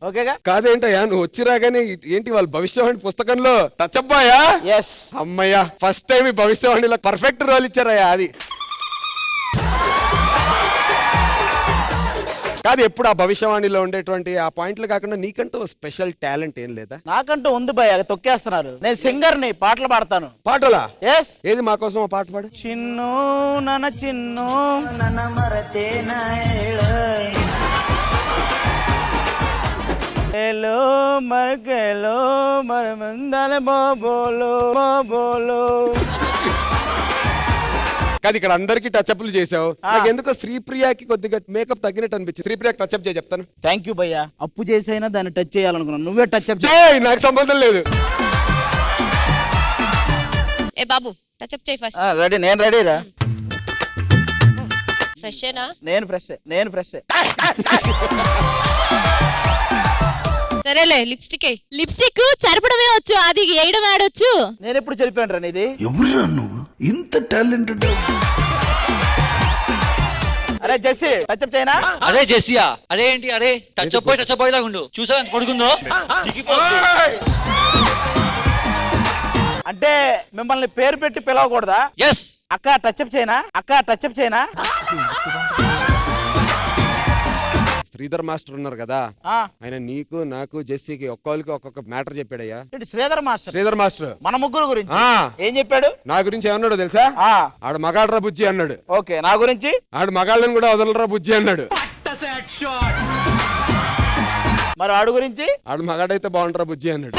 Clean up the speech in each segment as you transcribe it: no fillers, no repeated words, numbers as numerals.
ఓకేగా? కాదేంటయ్యా నువ్వు వచ్చిరాగానే ఏంటి వాళ్ళ భవిష్యవాణి పుస్తకంలో టచ్ అబ్బాయా? ఎస్. అమ్మయ్యా ఫస్ట్ టైం ఈ భవిష్యవాణిలో పర్ఫెక్ట్ రోల్ ఇచ్చారయ్యా. అది కాదు, ఎప్పుడు ఆ భవిష్యవాణిలో ఉండేటువంటి ఆ పాయింట్లు కాకుండా నీకంటూ స్పెషల్ టాలెంట్ ఏం లేదా? నాకంటూ ఉంది భయ, తొక్కేస్తున్నారు. నేను సింగర్ ని, పాటలు పాడతాను. పాటలా? ఎస్. ఏది మా కోసం ఆ పాట పాడు. చిన్ను నన్న చిన్ను నన్న మరతే హలో మరకెలో మరి ముందల బోబోలో బోబోలో. కాదు, ఇక్కడ అందరికి టచ్అప్లు చేసావు, నాకు ఎందుకో శ్రీప్రియకి కొద్దిగా మేకప్ తగ్గినట్టు అనిపించింది. శ్రీప్రియకి టచ్అప్ చేయి చెప్తాను. థ్యాంక్ యూ భయ్యా. అప్పు చేసైనా దాన్ని టచ్ చేయాలనుకున్నాను, నువ్వే టచ్అప్ చేయి, నాకు సంబంధం లేదు. ఏ బాబు టచ్అప్ చేయి ఫస్ట్. రెడీ, నేను రెడీ రా. ఫ్రెషేనా? నేను ఫ్రెష్. సరేలే, లిప్స్టిక్ చెరపడమే వచ్చు, అది వేయడం ఆడొచ్చు. నేను ఎప్పుడు చెరిపాను రా నీది? ఎవరురా నువ్వు ఇంత టాలెంటెడ్? అరే జెస్సీ టచ్అప్ చేయనా? అరే జెస్సియా, అరే ఏంటి, అరే టచ్అప్ బాయ్ లాగా ఉండు. చూసా ఎంత పడుకుందో. అంటే మిమ్మల్ని పేరు పెట్టి పిలవకూడదా? ఎస్. అక్క టచ్అప్ చేయనా? శ్రీధర్ మాస్టర్ ఉన్నారు కదా, ఆయన నీకు నాకు జెస్సీకి ఒక్కొక్కరికి ఒక్కొక్క మ్యాటర్ చెప్పాడయ్యా. శ్రీధర్ మాస్టర్ మన ముగ్గురు గురించి ఏం చెప్పాడు? నా గురించి ఏమన్నాడు తెలుసా? ఆడు మగాడ్రా బుజ్జి అన్నాడు. ఓకే, నా గురించి ఆడు మగాళ్ళని కూడా వదలరా బుజ్జి అన్నాడు. మరి ఆడు గురించి? ఆడు మగాడైతే బాగుంటారా బుజ్జి అన్నాడు.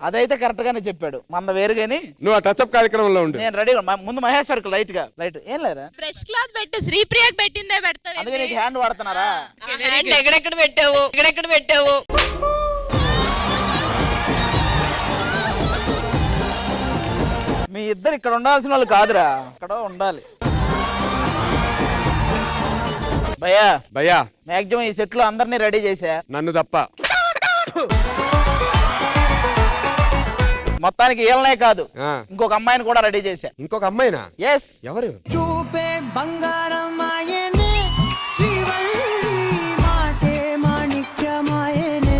అదైతే కరెక్ట్ గానే చెప్పాడు. మన వేరుగాని నువ్వు ఆ టచ్అప్ కార్యక్రమంలో ఉండు. నేను రెడీ. ముందు మహేశ్వరికి లైట్ ఏం లేదా? ఫ్రెష్ క్లాత్ పెట్టు, శ్రీప్రియకి పెట్టిందే పెడతావు. అందుకే నీకు హ్యాండ్ వాడుతున్నారా? హ్యాండ్ ఎక్కడెక్కడ పెట్టావు? మీ ఇద్దరు ఇక్కడ ఉండాల్సిన వాళ్ళు కాదురా, ఇక్కడ ఉండాలి. భయ్యా మాక్సిమం ఈ సెట్ లో అందరినీ రెడీ చేసా, నన్ను తప్ప. మొత్తానికి వీళ్ళనే కాదు ఇంకొక అమ్మాయిని కూడా రెడీ చేశా. ఇంకొక అమ్మాయినా? ఎస్. ఎవరు? చూపే బంగారం మాయనే, శ్రీవల్లి మాటే మాణిక్యమాయనే.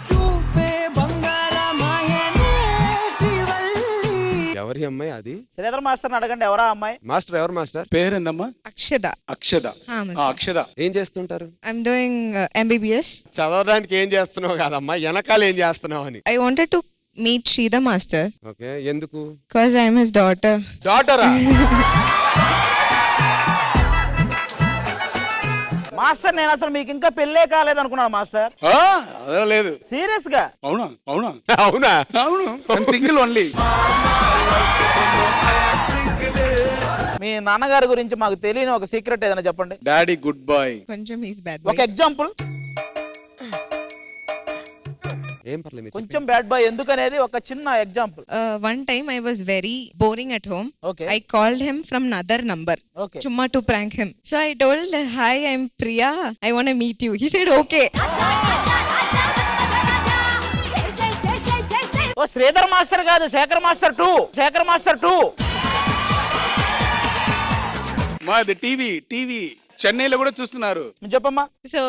చూపే బంగారం మాయనే, శ్రీవల్లి. ఎవరి అమ్మాయి అది? శ్రీధర్ మాస్టర్ అడగండి, ఎవరా అమ్మాయి? మాస్టర్ ఎవరు మాస్టర్? పేరేందమ్మా? అక్షద. ఏం చేస్తుంటారు? I'm doing MBBS. చదవడానికి ఏం చేస్తున్నావు కాదమ్మా, వెనకాల ఏం చేస్తున్నావు అని. I wanted to meet Sridhar master. Okay, ఎందుకు? Because I am his daughter. డాటరా? మాస్టర్ నేను అసలు మీకు ఇంకా పెళ్ళే కాలేదు అనుకున్నాను మాస్టర్. అదే లేదు. సీరియస్ గా? అవునా? Single only. మీ నాన్నగారి గురించి మాకు తెలియని ఒక సీక్రెట్ ఏదైనా చెప్పండి. Daddy good boy. కొంచెం he's bad ఒక boy. ఎగ్జాంపుల్. ఏం పర్లేదు, కొంచెం బ్యాడ్ బాయ్ ఎందుకనేది ఒక చిన్న example. One time I was very boring at home. Okay. I called him from another number. Okay. Chumma to prank him. So I told, hi, I'm Priya. I want to meet you. He said, okay. ఓ Sridhar master కాదు, Sekhar master 2. మాది TV చెన్నైలో కూడా చూస్తున్నారు. చెప్పమ్మా. So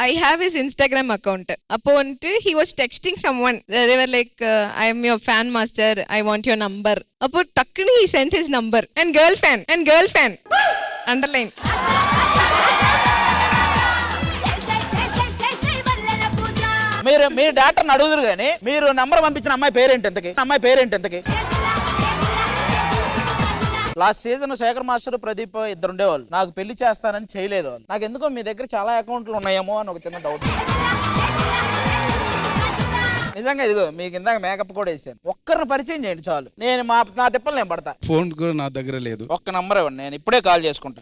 I have his Instagram account. Upon he was texting someone. They were like, I am your fan master. I want your number. Upon takkini he sent his number and girl fan. Underline. మీరు మీ డాక్టర్ని అడుగుదురు కానీ మీరు number పంపించిన అమ్మాయి పేరేంటి ఎంతకి? Last season Sekhar master Pradeep ఇద్దరు ఉండేవాళ్ళు. నాకు పెళ్లి చేస్తానని చేయలేదు వాళ్ళు. నాకు ఎందుకో మీ దగ్గర చాలా అకౌంట్లు ఉన్నాయేమో అని ఒక చిన్న డౌట్. నిజంగా ఇదిగో మీకు ఇందాక మేకప్ కూడా వేసాను. ఒక్కరిని పరిచయం చేయండి చాలు, నేను నా తిప్పలు నేను పడతా. ఫోన్ కూడా నా దగ్గర లేదు. ఒక్క నంబర్ ఇవ్వండి, నేను ఇప్పుడే కాల్ చేసుకుంటా.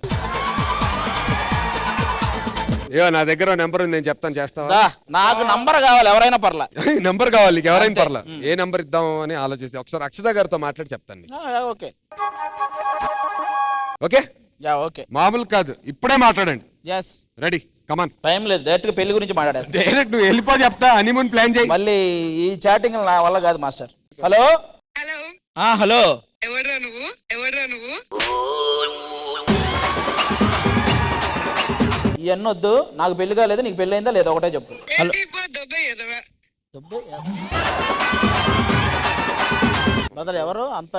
నా దగ్గర నెంబర్ ఉంది, నేను చెప్తాను, చేస్తావా? నాకు నంబర్ కావాలి, ఎవరైనా పర్లా. నంబర్ కావాలి, ఎవరైనా పర్లా. ఏ నంబర్ ఇద్దాం అని ఆలోచిస్తే ఒకసారి అక్షత గారితో మాట్లాడి చెప్తాను. ఓకే ఓకే ఓకే, మామూలు కాదు, ఇప్పుడే మాట్లాడండి. ఎస్ రెడీ, కమాన్. టైం లేదు, డైరెక్ట్ గా పెళ్లి గురించి మాట్లాడేస్తా. డైరెక్ట్ నువ్వు వెళ్ళిపో, చెప్తా, హనీమూన్ ప్లాన్ చేయి. మళ్ళీ ఈ చాటింగ్ నా వల్ల కాదు మాస్టర్. హలో హలో, ఎవడ్రా నువ్వు ఇవన్నీ వద్దు, నాకు పెళ్లి కాలేదు, నీకు పెళ్లి అయిందా లేదా ఒకటే చెప్పు. హలో బ్రదర్, ఎవరు అంత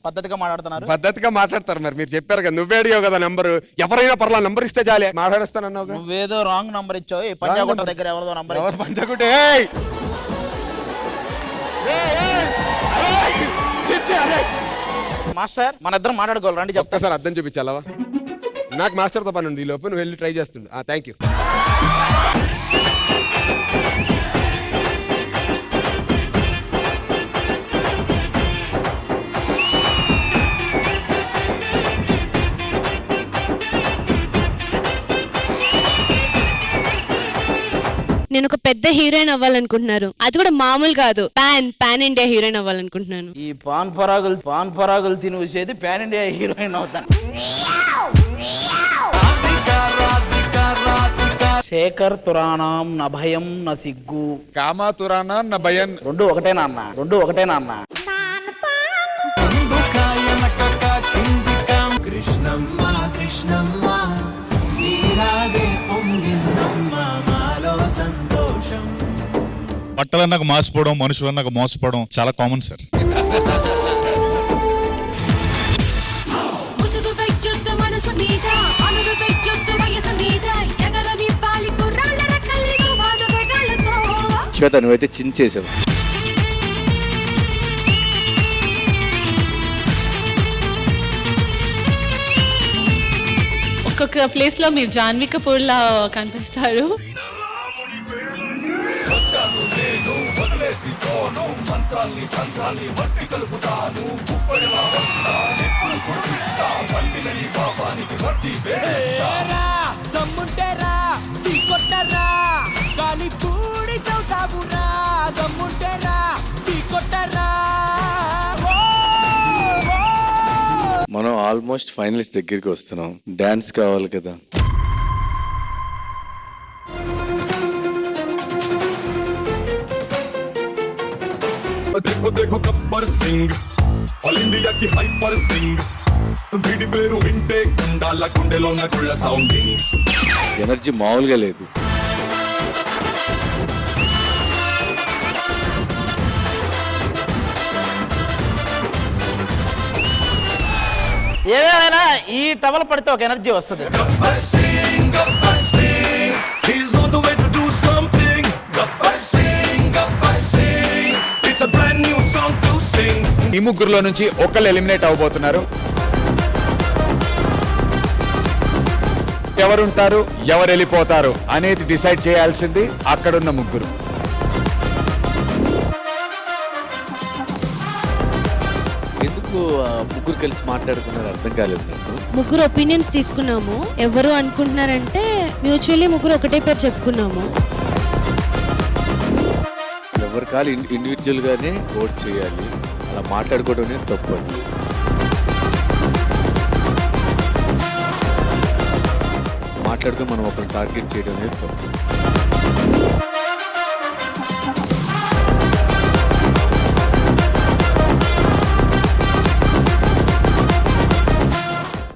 పద్ధతిగా మాట్లాడుతున్నారు? పద్ధతిగా మాట్లాడతారు మరి, మీరు చెప్పారు కదా, నువ్వే అడిగావు కదా నంబరు. ఎవరైనా పర్లా నంబర్ ఇస్తే చాలే మాట్లాడేస్తానన్నావు. నువ్వేదో రాంగ్ నంబర్ ఇచ్చావు. ఈ పంజాగుట్ట దగ్గర ఎవరిదో నంబర్ ఇచ్చావు. పంచగుట్టే మాస్టర్, మన ఇద్దరం మాట్లాడుకోవాలి, రండి చెప్తా. సార్ అర్థం చూపించాలవా? నాకు మాస్టర్తో పని ఉంది, ఈ లోపు నువ్వు వెళ్ళి ట్రై చేస్తుండు. Thank you. నేను ఒక పెద్ద హీరోయిన్ అవ్వాలనుకుంటున్నారు, అది కూడా మామూలు కాదు, పాన్ ఇండియా హీరోయిన్ అవ్వాలనుకుంటున్నాను. ఈ పాన్ పరాగులు తిని వచ్చేది పాన్ ఇండియా హీరోయిన్ అవుతాను. శేఖర్ తురాణం న భయం న సిగ్గు, కామా తురానా నా భయన్. రెండు ఒకటేనా అన్న? కృష్ణమ్మ కృష్ణమ్మ నీరాగే పొంగిందమ్మ మాలో సంతోషం. బట్టలన్నాక మాసిపోవడం, మనుషులన్నాక మోసపోవడం చాలా కామన్ సార్. శ్వేత, నువ్వైతే చించేసావు. ఒక్కొక్క ప్లేస్ లో మీరు జాన్వీ కపూర్ లా కనిపిస్తారు. దమ్ముంటేరా నీ కొట్టరా గాలి కూడి చౌతావురా. దమ్ముంటేరా నీ కొట్టరా. మనం ఆల్మోస్ట్ ఫైనలిస్ట్ దగ్గరికి వస్తున్నాం. డాన్స్ కావాలి కదా. देखो देखो गब्बर सिंह ऑल इंडिया की हाइपर सिंह వీడి పేరు వింటే గుండాల గుండెలో నా గుళ్ళ సౌండింగ్. ఎనర్జీ మామూలుగా లేదు. ఏదేమైనా ఈ టవల్ పడితే ఒక ఎనర్జీ వస్తుంది. ఈ ముగ్గురులో నుంచి ఒకళ్ళు ఎలిమినేట్ అవబోతున్నారు. ఎవరుంటారు, ఎవరు వెళ్ళిపోతారు అనేది డిసైడ్ చేయాల్సింది అక్కడున్న ముగ్గురు. ఎందుకు ముగ్గురు కలిసి మాట్లాడుకున్నారు అర్థం కాలేదు నాకు. ముగ్గురు ఒపీనియన్స్ తీసుకున్నాము. ఎవరు అనుకుంటున్నారంటే మ్యూచువల్లీ ముగ్గురు ఒకటే పేరు చెప్పుకున్నాము. ఎవరి కాలు ఇండివిజువల్ గానే ఓట్ చేయాలి, అలా మాట్లాడుకోవడం అనేది తప్పు. మాట్లాడుతూ మనం ఒకరిని టార్గెట్ చేయడం అనేది తప్పు.